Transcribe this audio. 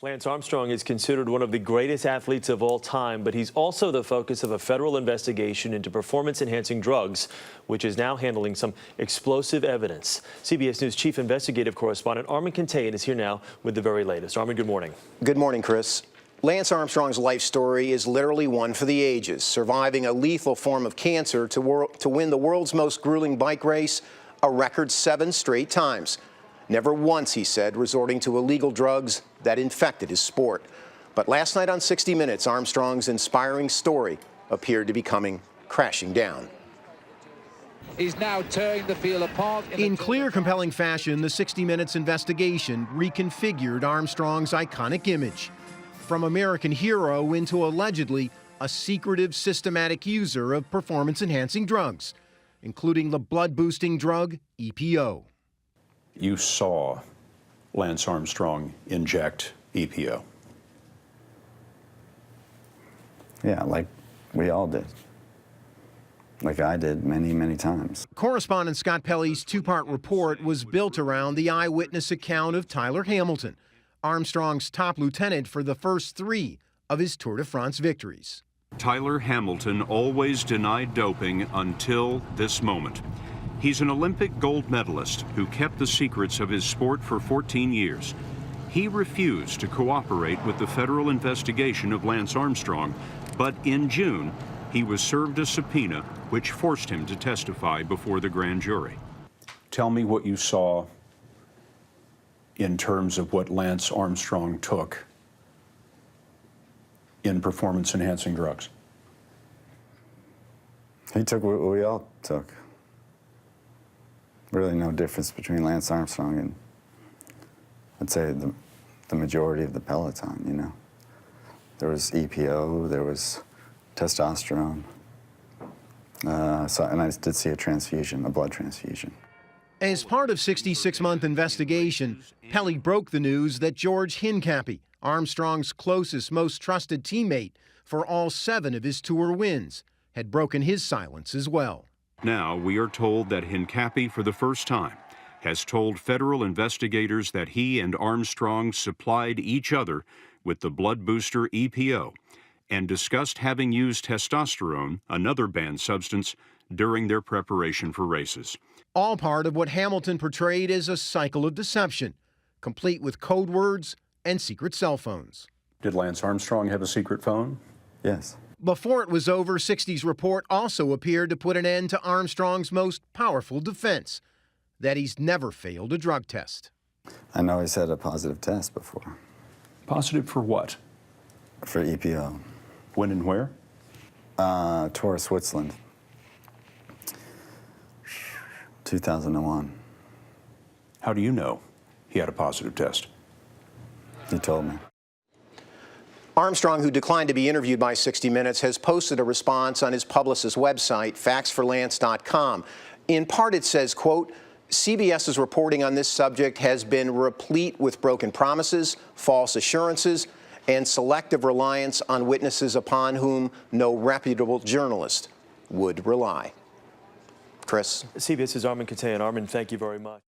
Lance Armstrong is considered one of the greatest athletes of all time, but he's also the focus of a federal investigation into performance-enhancing drugs, which is now handling some explosive evidence. CBS News Chief Investigative Correspondent Armen Keteyian is here now with the very latest. Armen, good morning. Good morning, Chris. Lance Armstrong's life story is literally one for the ages, surviving a lethal form of cancer to win the world's most grueling bike race a record 7 straight times. Never once, he said, resorting to illegal drugs that infected his sport. But last night on 60 Minutes, Armstrong's inspiring story appeared to be coming crashing down. He's now tearing the field apart. In clear, compelling fashion, the 60 Minutes investigation reconfigured Armstrong's iconic image. From American hero into allegedly a secretive, systematic user of performance-enhancing drugs, including the blood-boosting drug EPO. You saw Lance Armstrong inject EPO. Yeah, like we all did. Like I did many, many times. Correspondent Scott Pelley's 2-part report was built around the eyewitness account of Tyler Hamilton, Armstrong's top lieutenant for the first 3 of his Tour de France victories. Tyler Hamilton always denied doping until this moment. He's an Olympic gold medalist who kept the secrets of his sport for 14 years. He refused to cooperate with the federal investigation of Lance Armstrong, but in June, he was served a subpoena which forced him to testify before the grand jury. Tell me what you saw in terms of what Lance Armstrong took in performance-enhancing drugs. He took what we all took. Really no difference between Lance Armstrong and, I'd say, the majority of the peloton, you know. There was EPO, there was testosterone, and I did see a transfusion, a blood transfusion. As part of 66-month investigation, Pelley broke the news that George Hincapie, Armstrong's closest, most trusted teammate for all 7 of his Tour wins, had broken his silence as well. Now we are told that Hincapie, for the first time, has told federal investigators that he and Armstrong supplied each other with the blood booster EPO and discussed having used testosterone, another banned substance, during their preparation for races. All part of what Hamilton portrayed as a cycle of deception, complete with code words and secret cell phones. Did Lance Armstrong have a secret phone? Yes. Before it was over, 60's report also appeared to put an end to Armstrong's most powerful defense, that he's never failed a drug test. I know he's had a positive test before. Positive for what? For EPO. When and where? Tour of Switzerland. 2001. How do you know he had a positive test? He told me. Armstrong, who declined to be interviewed by 60 Minutes, has posted a response on his publicist's website, factsforlance.com. In part, it says, quote, CBS's reporting on this subject has been replete with broken promises, false assurances, and selective reliance on witnesses upon whom no reputable journalist would rely. Chris. CBS's Armen Keteyian. Armen, thank you very much.